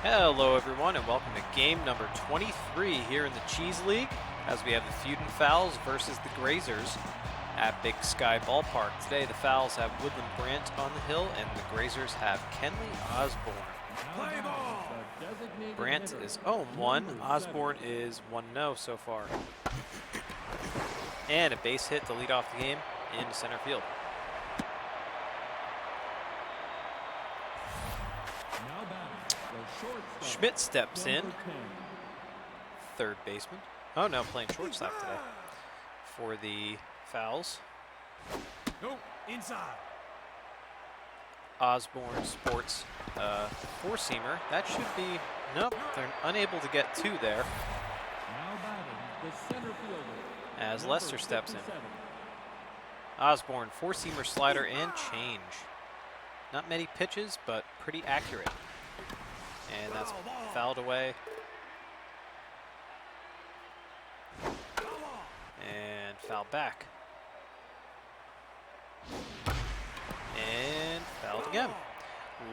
Hello everyone and welcome to game number 23 here in the Cheese League as we have the Feudin'Fowls versus the Grazers at Big Sky Ballpark. Today the Fowls have Woodland Brant on the hill and the Grazers have Kenley Osborne. Brant is 0-1, Osborne is 1-0 so far. And a base hit to lead off the game into center field. Schmidt steps in, third baseman. Oh no, playing shortstop today for the Fowls. No, inside. Osborne sports four-seamer. That should be, nope, they're unable to get two there. Now batting the center fielder. As Lester steps in. Osborne, four-seamer slider and change. Not many pitches, but pretty accurate. And that's fouled away. And fouled back. And fouled again.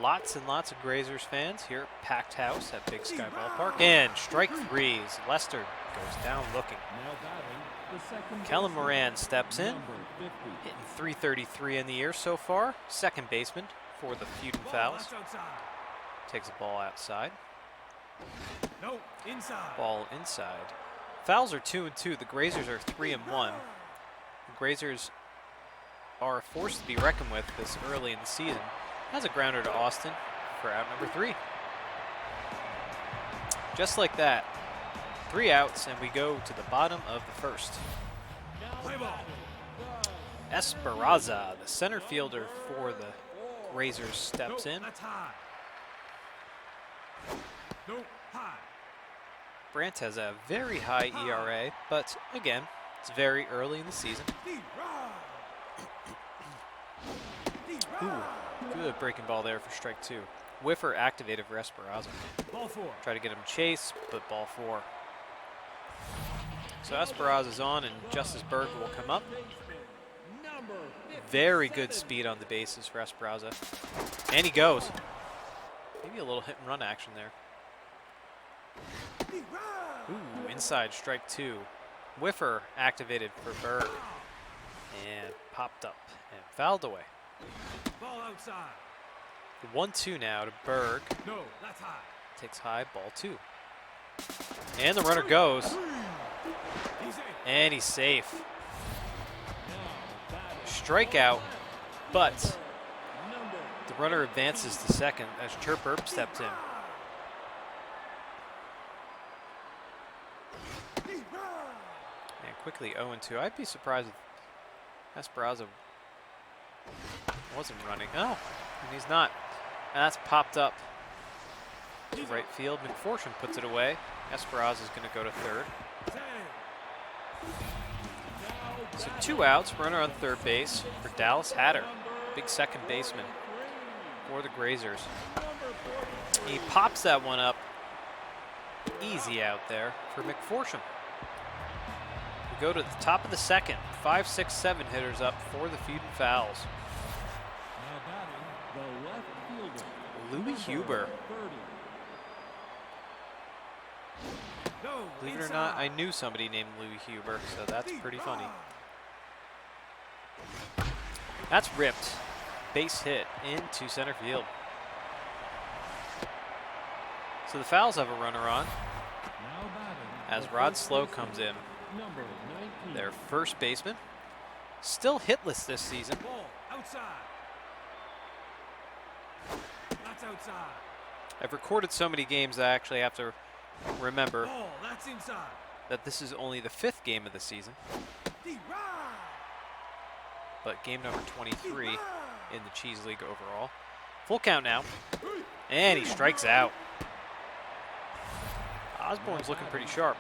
Lots and lots of Grazers fans here at Packed House at Big Sky Ballpark. And strike three as Lester goes down looking. Kellen Moran steps in, hitting .333 in the year so far. Second baseman for the Feudin'Fowls. Takes the ball outside. No, inside. Ball inside. Fowls are 2-2. The Grazers are 3-1. The Grazers are a force to be reckoned with this early in the season. Has a grounder to Austin for out number 3. Just like that, 3 outs, and we go to the bottom of the first. Play ball. Esperanza, the center fielder for the Grazers, steps in. That's high. No, high. Brant has a very high ERA, but again, it's very early in the season. Ooh, good breaking ball there for strike 2. Whiffer activated for Esperanza. Ball 4. Try to get him chase, but ball 4. So Esperanza's on, and Justice Berg will come up. Very good speed on the bases for Esperanza. And he goes. Maybe a little hit and run action there. Ooh, inside strike 2. Whiffer activated for Berg. And popped up and fouled away. Ball outside. 1-2 now to Berg. No, that's high. Takes high, ball 2. And the runner goes. And he's safe. Strikeout, but the runner advances to second as Chirp steps in. And quickly 0-2. I'd be surprised if Esperanza wasn't running. Oh, and he's not. And that's popped up to right field. McPherson puts it away. Esperanza's going to go to third. So 2 outs, runner on third base for Dallas Hatter, big second baseman for the Grazers. He pops that one up. Easy out there for McPherson. We go to the top of the second. 5, 6, 7 hitters up for the Feudin'Fowls. Louis Huber. Believe it or not, I knew somebody named Louis Huber, so that's pretty funny. That's ripped. Base hit into center field. So the Fowls have a runner on as Rod Slow comes in. Their first baseman. Still hitless this season. Ball outside. That's outside. I've recorded so many games I actually have to remember Ball, that's inside. that this is only the 5th game of the season. But game number 23 in the Cheese League overall. Full count now. And he strikes out. Osborne's looking pretty sharp.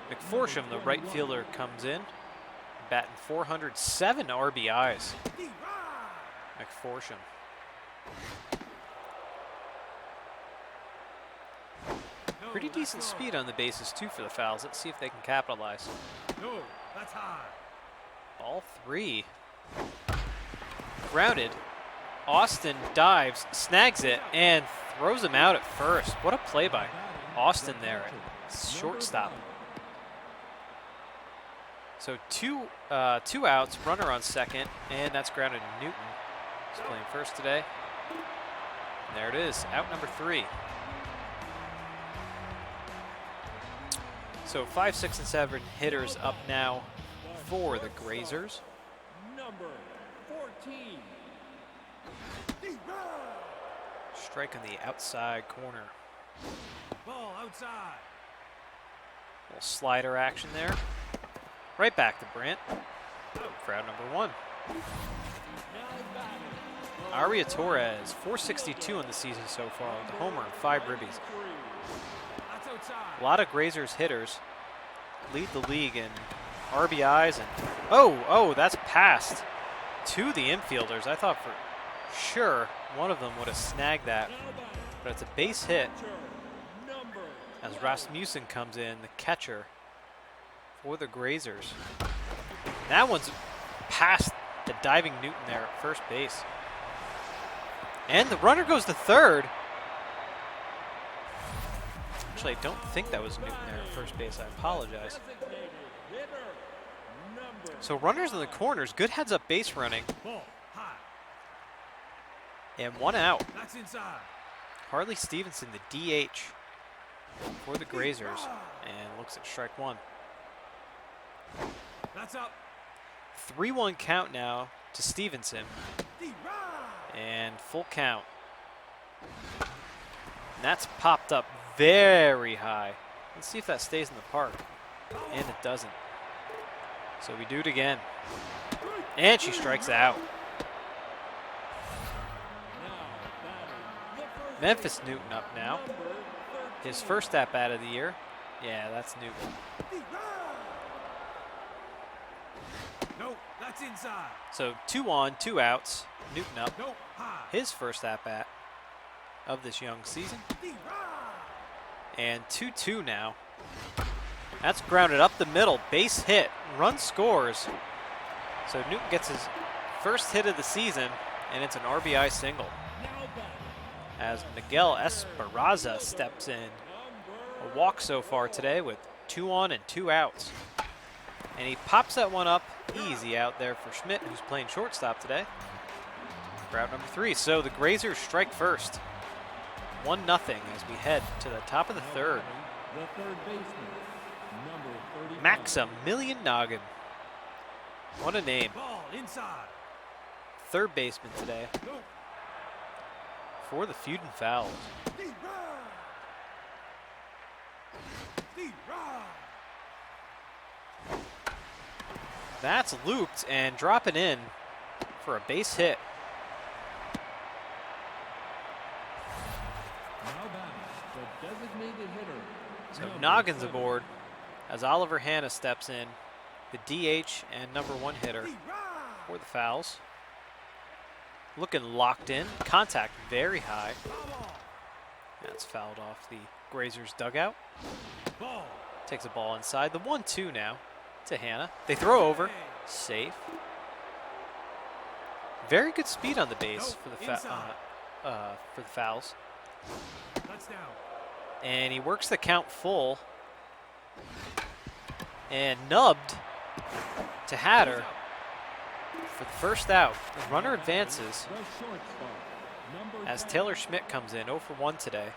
McPherson, the right fielder, comes in. Batting 407 RBIs. McPherson. Pretty decent speed on the bases, too, for the Fowls. Let's see if they can capitalize. No, that's high. Ball 3. Grounded. Austin dives, snags it, and throws him out at first. What a play by Austin there at shortstop. So two outs, runner on second, and that's grounded Newton. He's playing first today. And there it is, out number 3. So 5, 6, and 7 hitters up now for the Grazers. Number 14. Strike on the outside corner. Ball outside. Little slider action there. Right back to Brant for out number 1. Aria Torres, 462 on the season so far with a homer and 5 ribbies. That's outside. A lot of Grazers hitters lead the league in RBIs and oh, that's passed to the infielders. I thought for sure one of them would have snagged that, but it's a base hit as Rasmussen comes in, the catcher for the Grazers. That one's past the diving Newton there at first base. And the runner goes to third. Actually, I don't think that was Newton there at first base. I apologize. So runners in the corners, good heads-up base running. Ball high. And 1 out. That's inside. Harley Stevenson, the DH for the Grazers, and looks at strike 1. That's up. 3-1 count now to Stevenson, and full count. And that's popped up very high. Let's see if that stays in the park, and it doesn't. So we do it again, and she strikes out. Memphis Newton up now. His first at-bat of the year. Yeah, that's Newton. No, that's inside. So 2 on, 2 outs. Newton up. No, high. His first at-bat of this young season. And 2-2 now. That's grounded up the middle. Base hit. Run scores. So Newton gets his first hit of the season, and it's an RBI single. As Miguel Esperanza steps in. A walk so far today with 2 on and 2 outs. And he pops that one up easy out there for Schmidt, who's playing shortstop today. For out number 3. So the Grazers strike first. 1-0 as we head to the top of the third. The third baseman, number 30. Maximilian Noggin. What a name. Ball inside. Third baseman today No. for the Feudin'Fowls. That's looped and dropping in for a base hit. So Noggin's aboard as Oliver Hanna steps in, the DH and number 1 hitter for the Fowls. Looking locked in, contact very high. That's fouled off the Grazers dugout. Ball. Takes a ball inside. The 1-2 now to Hanna. They throw over, safe. Very good speed on the base for the Fowls. Touchdown. And he works the count full. And nubbed to Hatter for the first out. The runner advances as Taylor Schmidt comes in, 0 for 1 today.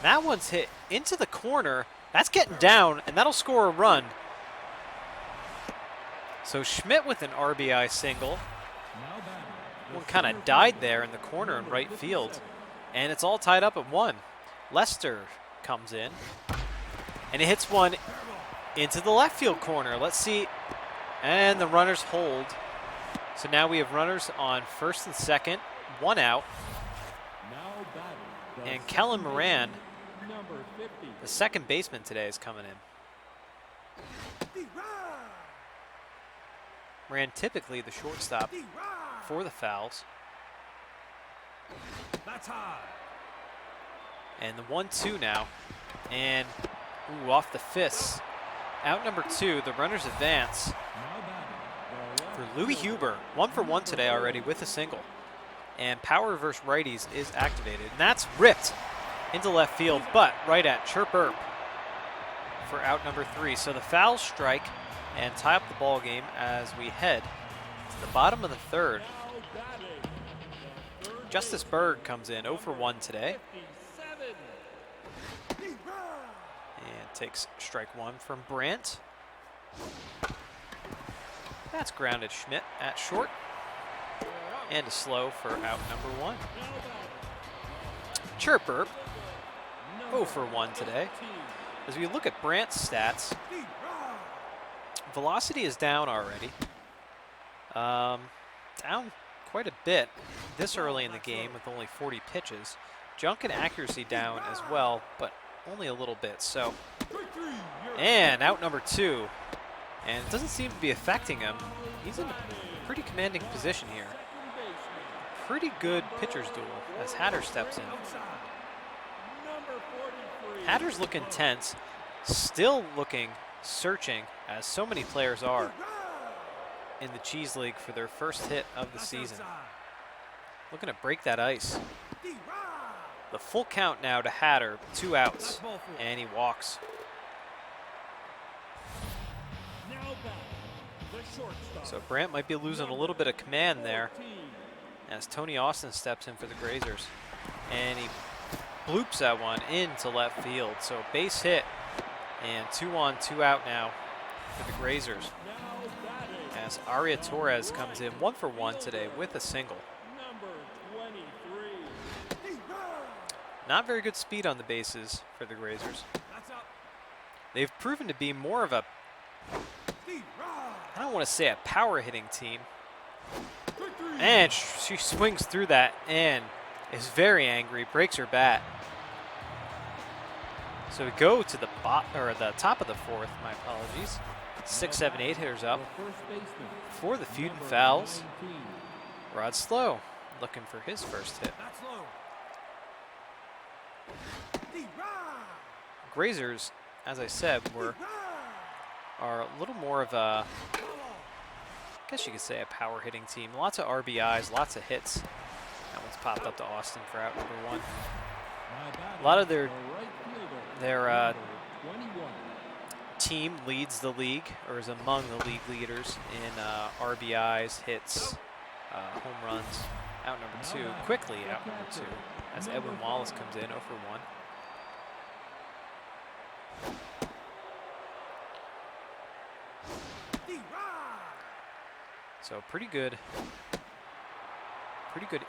That one's hit into the corner. That's getting down, and that'll score a run. So Schmidt with an RBI single. One kind of died there in the corner in right field. And it's all tied up at 1. Lester comes in. And it hits one into the left field corner. Let's see. And the runners hold. So now we have runners on first and second. 1 out. And Kellen Moran, the second baseman today, is coming in. Moran typically the shortstop for the Fowls. That's high. And the 1-2 now. And off the fists. Out number 2, the runners advance for Louis Huber, 1 for 1 today already with a single. And power versus righties is activated. And that's ripped into left field, but right at Chirp for out number 3. So the Fowls strike and tie up the ball game as we head to the bottom of the 3rd. Justice Berg comes in 0 for 1 today. And takes strike 1 from Brandt. That's grounded Schmidt at short. And a slow for out number 1. Chirp 0 for 1 today. As we look at Brandt's stats, velocity is down already. Down quite a bit this early in the game with only 40 pitches. Junk and accuracy down as well, but only a little bit. So, and out number 2. And it doesn't seem to be affecting him. He's in a pretty commanding position here. Pretty good pitcher's duel as Hatter steps in. Hatter's looking tense, still looking searching, as so many players are in the Cheese League for their first hit of the season. Looking to break that ice. The full count now to Hatter, 2 outs, and he walks. So Brandt might be losing a little bit of command there as Tony Austin steps in for the Grazers. And he bloops that one into left field. So base hit and 2 on, 2 out now for the Grazers. As Aria Torres comes in 1 for 1 today with a single. Not very good speed on the bases for the Grazers. They've proven to be more of a, I don't want to say a power hitting team. And she swings through that and is very angry, breaks her bat. So we go to the top of the 4th, my apologies. 6, 7, 8 hitters up for the Feudin'Fowls. Rod Slow looking for his first hit. Grazers, as I said, are a little more of a, I guess you could say, a power hitting team. Lots of RBIs, lots of hits. That one's popped up to Austin for out number 1. A lot of their team leads the league, or is among the league leaders in RBIs, hits, home runs. Out number 2, quickly out number 2, as Edwin Wallace comes in 0 for 1. So pretty good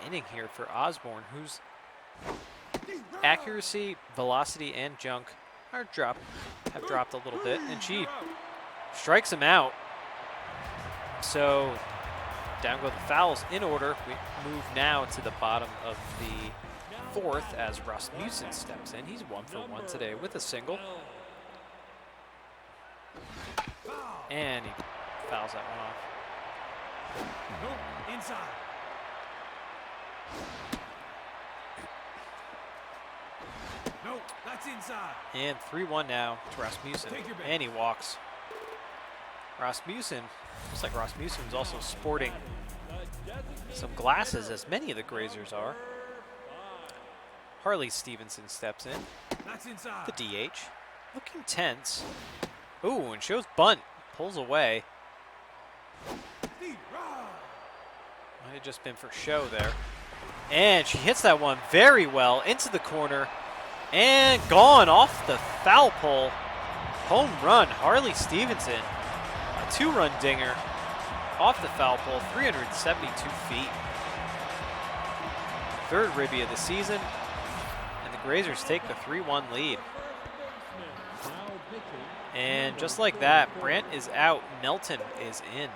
inning here for Osborne, whose accuracy, velocity, and junk have dropped a little bit, and she strikes him out. So down go the Fowls in order. We move now to the bottom of the 4th as Rasmussen steps in. He's 1 for 1 today with a single. And he fouls that one off. Inside. No, that's inside. And 3-1 now to Rasmussen. And he walks. Rasmussen, looks like Rasmussen's also sporting some glasses, as many of the Grazers are. Harley Stevenson steps in. That's inside. The DH. Looking tense. Ooh, and shows bunt. Pulls away. Might have just been for show there. And she hits that one very well into the corner. And gone off the foul pole. Home run, Harley Stevenson. A 2-run dinger off the foul pole, 372 feet. 3rd ribby of the season. And the Grazers take the 3-1 lead. And just like that, Brandt is out, Melton is in.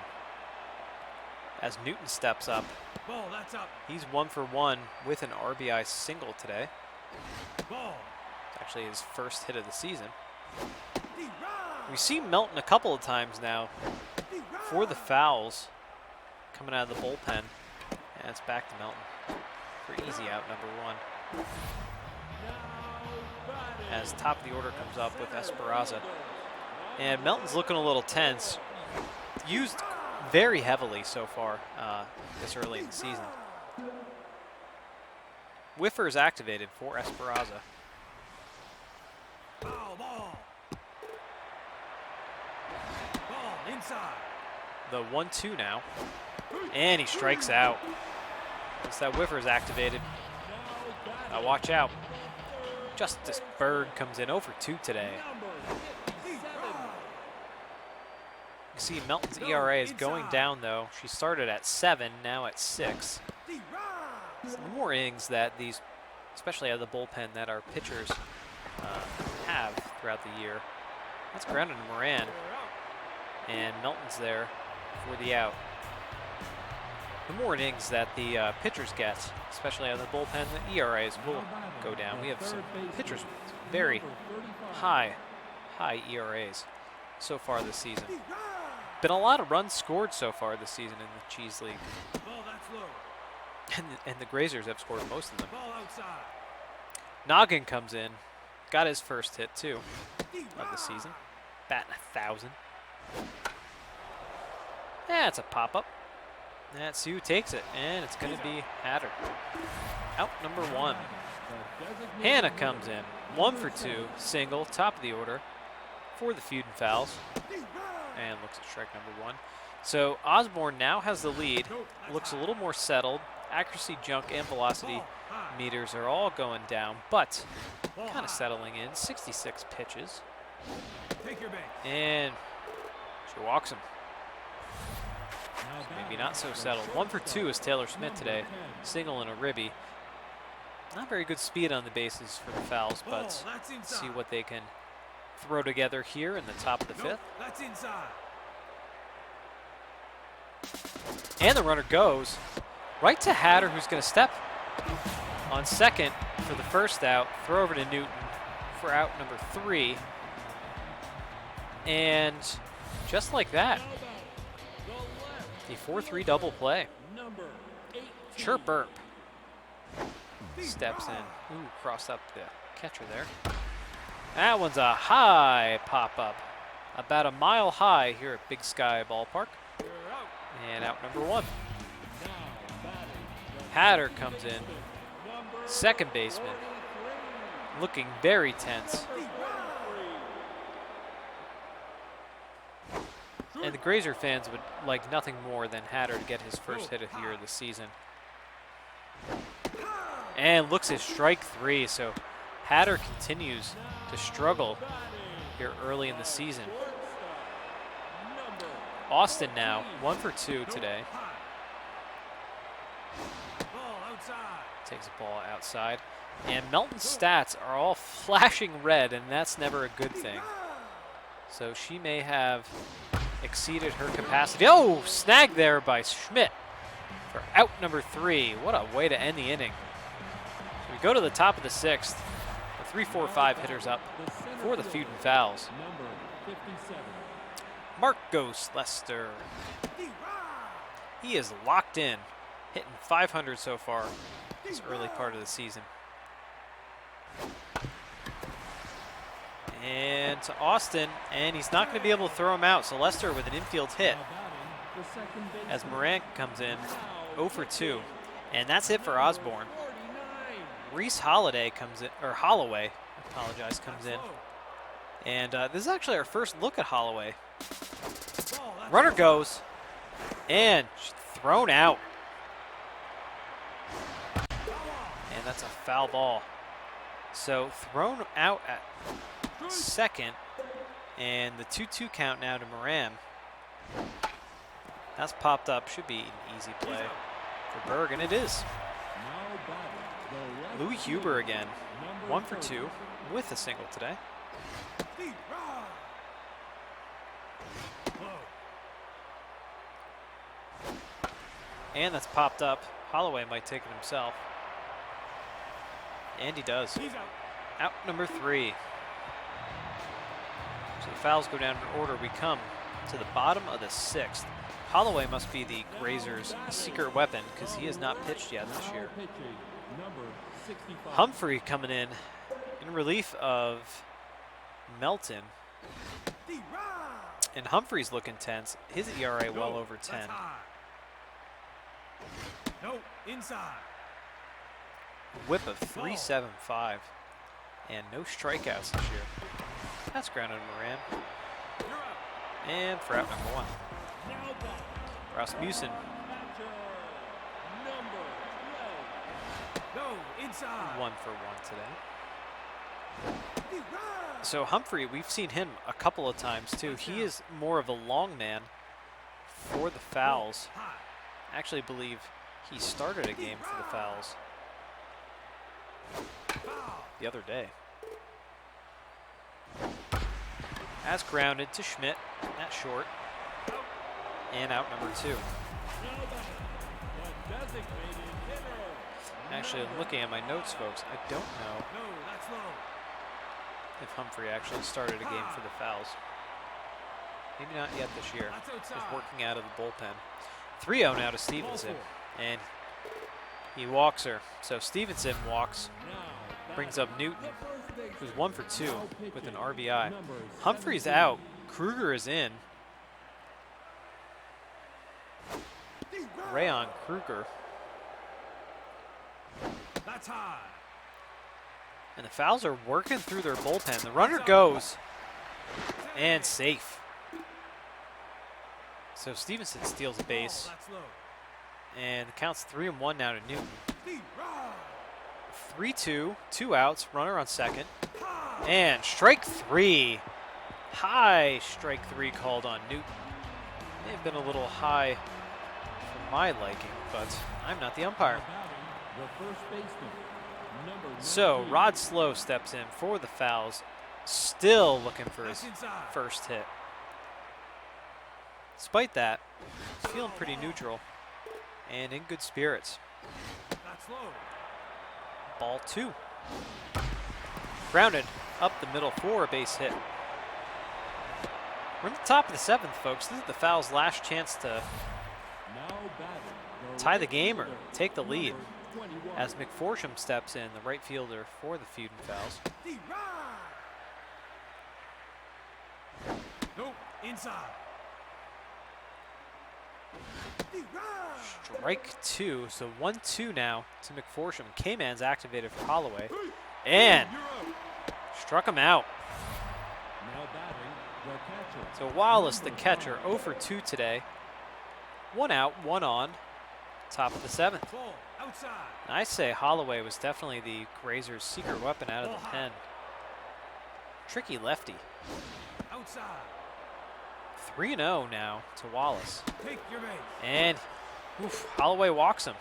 As Newton steps up. Ball, that's up. He's 1 for 1 with an RBI single today. Ball. It's actually his first hit of the season. We've seen Melton a couple of times now for the Fowls coming out of the bullpen. And it's back to Melton for easy out number 1. As top of the order comes up with Esperanza. And Melton's looking a little tense. Used very heavily so far this early in the season. Whiffer is activated for Esperanza. Ball. Ball inside. The 1-2 now. And he strikes out. Once that whiffer is activated. Now watch out. Justice Berg comes in 0 for 2 today. You can see Melton's ERA is going down though. She started at 7, now at 6. Some more innings that these, especially out of the bullpen, that our pitchers have throughout the year. That's grounded to Moran. And Melton's there for the out. The more innings that the pitchers get, especially out of the bullpen, the ERAs will go down. We have some pitchers with very high ERAs so far this season. Been a lot of runs scored so far this season in the Cheese League. And the Grazers have scored most of them. Noggin comes in, got his first hit too of the season, batting 1,000. That's a pop-up. That Sue takes it, and it's going to be Hatter. Out number 1. Hannah comes in, 1 for 2, single, top of the order for the Feudin'Fowls, and looks at strike number 1. So Osborne now has the lead, looks a little more settled. Accuracy, junk, and velocity meters are all going down, but kind of settling in. 66 pitches, and she walks him. So maybe not so settled. 1 for 2 is Taylor Smith today. Single and a ribby. Not very good speed on the bases for the Fowls, but see what they can throw together here in the top of the 5th. And the runner goes right to Hatter, who's going to step on second for the first out. Throw over to Newton for out number 3. And just like that, the 4-3 double play. Chirp Burp steps in. Ooh, crossed up the catcher there. That one's a high pop-up. About a mile high here at Big Sky Ballpark. And out number 1. Hatter comes in. Second baseman. Looking very tense. And the Grazer fans would like nothing more than Hatter to get his first hit of the year of the season. And looks at strike 3, so Hatter continues to struggle here early in the season. Austin now, 1 for 2 today. Takes the ball outside. And Melton's stats are all flashing red, and that's never a good thing. So she may have exceeded her capacity. Oh, snagged there by Schmidt for out number 3. What a way to end the inning. So we go to the top of the 6th. The 3-4-5 hitters up for the Feudin'Fowls. Marcos Lester. He is locked in, hitting 500 so far this early part of the season. And to Austin, and he's not going to be able to throw him out. So Lester with an infield hit as Moran comes in, 0 for 2. And that's it for Osborne. Reese Holloway comes in, or Holloway, I apologize, comes in. And this is actually our first look at Holloway. Runner goes, and thrown out. And that's a foul ball. So thrown out at second, and the 2-2 count now to Moran. That's popped up, should be an easy play for Berg, and it is. Louis Huber again, 1 for 2 with a single today. And that's popped up. Holloway might take it himself. And he does. Out number 3. So the Fowls go down in order. We come to the bottom of the 6th. Holloway must be the Grazers' secret weapon because he has not pitched yet this year. Humphrey coming in relief of Melton. And Humphrey's looking tense. His ERA well over 10. That's high. No, inside. Whip of 3.75. And no strikeouts this year. That's grounded Moran. You're out. And for out number 1. Now back. Rasmussen. Catcher, number 12. No, inside. 1 for 1 today. So Humphrey, we've seen him a couple of times too. He is more of a long man for the Fowls. High. I actually believe he started a game for the Fowls Foul. the other day. As grounded to Schmidt at short. And out number 2. Now back. The designated hitter. Actually, I'm looking at my notes, folks. I don't know No, that's low. if Humphrey actually started a game for the Fowls. Maybe not yet this year. That's He's outside. working out of the bullpen. 3-0 now to Stevenson. And he walks her. So Stevenson walks, Now brings back. up Newton, The first baseman. who's 1 for 2 Now with an pitching. RBI. Number Humphrey's 17. out. Kruger is in. Rayon Kruger. That's high. And the Fowls are working through their bullpen. The runner goes and safe. So Stevenson steals a base. That's low. And the count's 3-1 now to Newton. Deep right. 3-2, 2 outs, runner on second. High. And strike 3. High strike 3 called on Newton. May have been a little high for my liking, but I'm not the umpire. The first baseman. Number So 19. Rod Slow steps in for the Fowls, still looking for his That's inside. first hit. Despite that, he's feeling pretty neutral and in good spirits. That's low. Ball 2. Grounded up the middle for a base hit. We're in the top of the 7th, folks. This is the Fowls' last chance to Now batting. tie the game or take the Number lead 21. as McForsham steps in, the right fielder for the Feudin'Fowls. Deep right. Nope. Inside. Deep right. Strike 2, so 1-2 now to McForsham. K-Man's activated for Holloway and You're out. struck him out. Now batting. The catcher. So Wallace, the Number catcher, 5. 0 for 2 today. 1 out, 1 on. Top of the 7th. Ball outside. And I say Holloway was definitely the Grazers' secret weapon out of the pen. Tricky lefty. Outside. 3-0 now to Wallace. Take your base. And oof, Holloway walks him.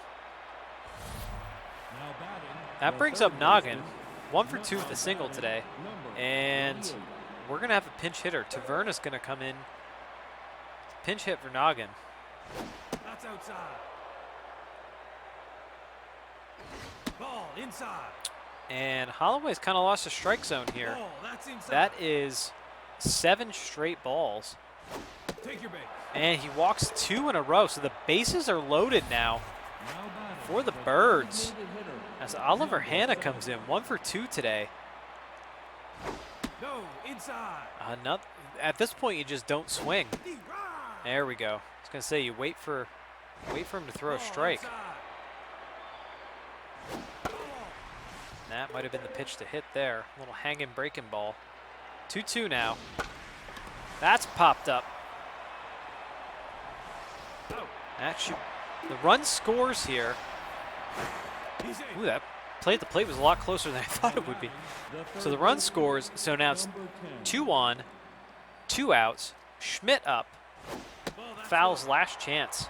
Now batting. That the brings third up Noggin. baseman. 1 for 2 with a single today. Number And 28. we're going to have a pinch hitter. Taverna's going to come in. Pinch hit for Noggin. That's outside. Ball inside. And Holloway's kind of lost a strike zone here. Ball, that's inside. That is 7 straight balls. Take your base. And he walks 2 in a row. So the bases are loaded now Now batting. for the Birds. designated hitter. As Oliver Number Hanna 7. comes in. 1 for 2 today. No, inside. At this point, you just don't swing. Deep right. There we go. I was going to say, you wait for him to throw a Ball strike. outside. Ball. That might have been the pitch to hit there. Little hanging breaking ball. 2-2 now. That's popped up. Out. Actually, the run scores here. He's in. Ooh, that play at the plate was a lot closer than I thought it would be. So the run scores, so now it's Number 10. 2 on, 2 outs. Schmidt up. Ball, that's Fowls' low. last chance.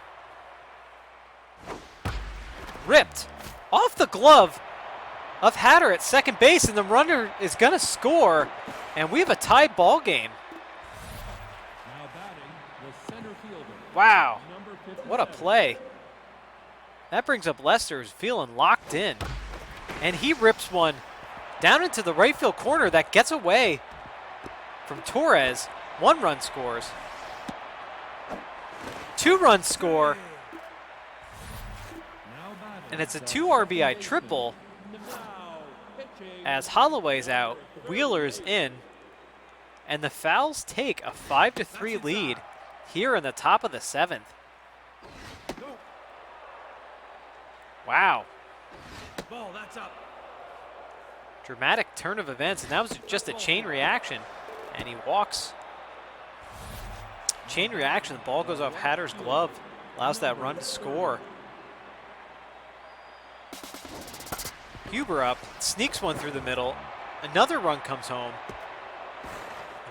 Ripped off the glove of Hatter at second base, and the runner is going to score, and we have a tied ball game. Now batting, the center fielder. Wow, Number 57. what a play. That brings up Lester, who's feeling locked in, and he rips one down into the right field corner that gets away from Torres. 1 run scores. 2 runs score, Now batting, and it's a the 2 second RBI baseman. triple Now pitching. as Holloway's out, Wheeler's in, And the Fowls take a 5-3 lead here in the top of the 7th. Wow. Ball, that's up. Dramatic turn of events, and that was just a chain reaction. And he walks. Chain reaction, the ball goes off Hatter's glove, allows that run to score. Huber up, sneaks one through the middle. Another run comes home.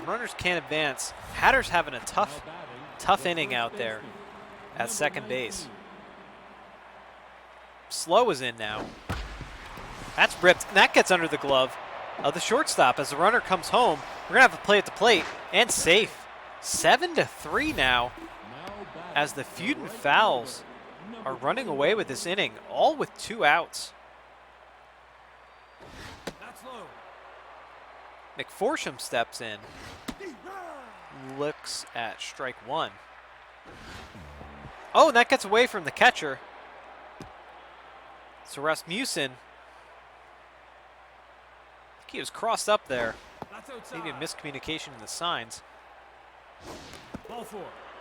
The runners can't advance. Hatter's having a tough inning out there at second base. Slow is in now. That's ripped. And that gets under the glove of the shortstop as the runner comes home. We're going to have a play at the plate and safe. 7-3 now as the Feudin'Fowls are running away with this inning, all with 2 outs. McForsham steps in, looks at strike 1. Oh, and that gets away from the catcher. So Rasmussen, I think he was crossed up there. Maybe a miscommunication in the signs. Ball 4.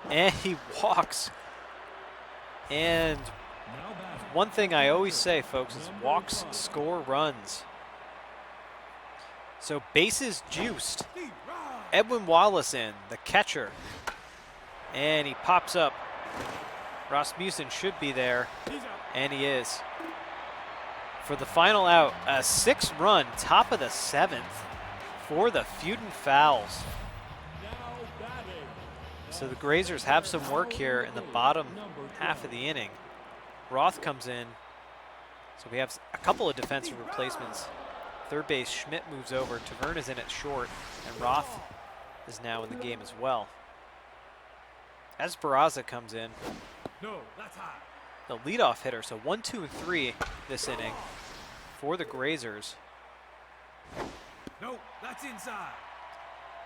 And he walks. And one thing I always say, folks, is walks score runs. So bases juiced. Edwin Wallace in, the catcher. And he pops up. Rasmussen should be there, and he is. For the final out, a 6-run top of the 7th for the Feudin'Fowls. So the Grazers have some work here in the bottom half of the inning. Roth comes in. So we have a couple of defensive replacements. Third base, Schmidt moves over. Taverne is in at short, and Roth is now in the game as well. Esperanza comes in. No, that's high. The leadoff hitter, so 1, 2, and 3 this inning for the Grazers. No, that's inside.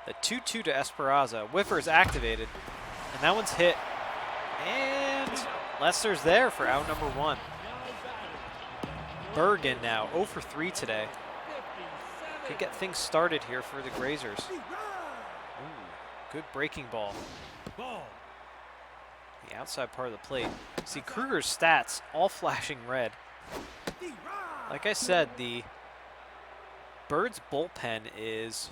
The 2-2 to Esperanza. Whiffer is activated, and that one's hit. And Lester's there for out number 1. Bergen now 0 for 3 today. Could get things started here for the Grazers. Ooh, good breaking ball. The outside part of the plate. See Kruger's stats all flashing red. Like I said, the Birds bullpen is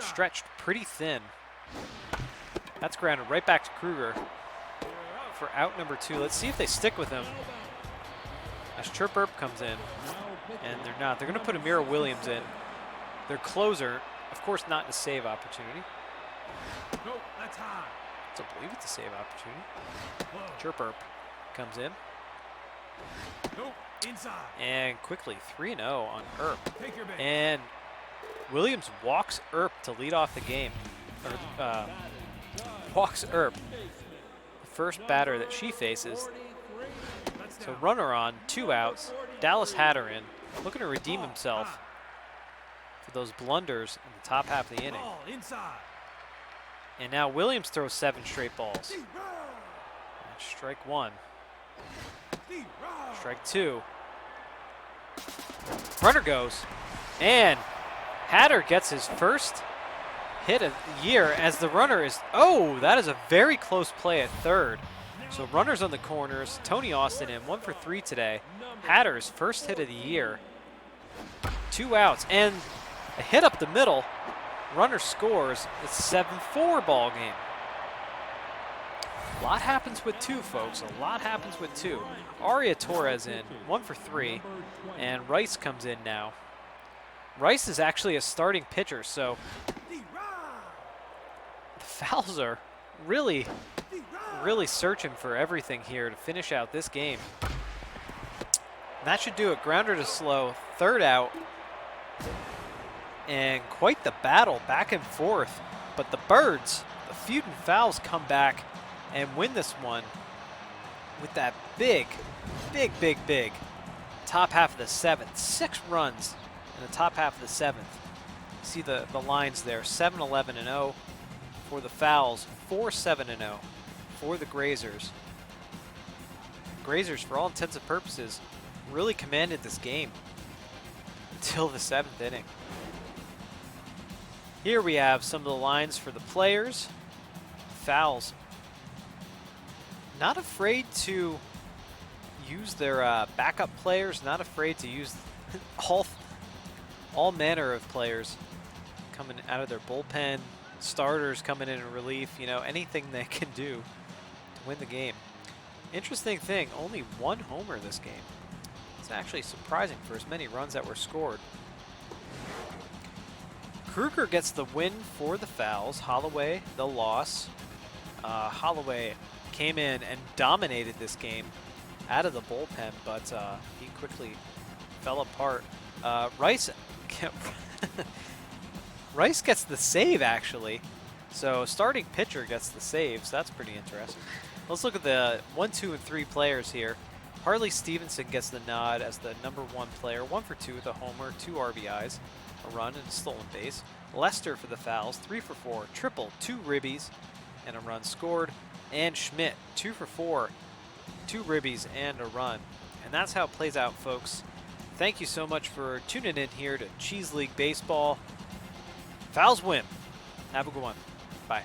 stretched pretty thin. That's grounded right back to Kruger for out number 2. Let's see if they stick with him. As Chirp Earp comes in, and they're not. They're going to put Amira Williams in. Their closer, of course, not in a save opportunity. No, that's high. I don't believe it's a save opportunity. Chirp Earp comes in. No, inside. And quickly 3-0 on Earp. Take your base. And Williams walks Earp to lead off the game. Or, walks Earp, the first batter that she faces. So runner on, 2 outs. Dallas Hatter in, looking to redeem himself for those blunders in the top half of the inning. And now Williams throws 7 straight balls. And strike 1. Strike 2. Runner goes. And Hatter gets his first hit of the year as the runner is, oh, that is a very close play at third. So runners on the corners, Tony Austin in, 1 for 3 today. Hatter's first hit of the year. 2 outs, and a hit up the middle. Runner scores. It's a 7-4 ball game. A lot happens with 2, folks. A lot happens with 2. Aria Torres in, 1 for 3, and Rice comes in now. Rice is actually a starting pitcher, so the Fowls are really searching for everything here to finish out this game. And that should do it. Grounder to slow, 3rd out. And quite the battle back and forth. But the Birds, the Feudin'Fowls, come back and win this one with that big top half of the 7th. 6 runs in the top half of the 7th. See the lines there, 7-11-0 for the Fowls, 4-7-0 for the Grazers. Grazers, for all intents and purposes, really commanded this game until the 7th inning. Here we have some of the lines for the players. Fowls. Not afraid to use their backup players, not afraid to use all manner of players coming out of their bullpen, starters coming in relief, you know, anything they can do to win the game. Interesting thing, only one homer this game. It's actually surprising for as many runs that were scored. Kruger gets the win for the Fowls. Holloway, the loss. Holloway came in and dominated this game out of the bullpen, but he quickly fell apart. Rice gets the save, actually. So starting pitcher gets the save, so that's pretty interesting. Let's look at the 1, 2, and 3 players here. Harley Stevenson gets the nod as the #1 player, 1 for 2 with a homer, 2 RBIs, a run, and a stolen base. Lester for the Fowls, 3 for 4, triple, 2 ribbies, and a run scored. And Schmidt, 2 for 4, 2 ribbies, and a run. And that's how it plays out, folks. Thank you so much for tuning in here to Cheese League Baseball. Fowls win. Have a good one. Bye.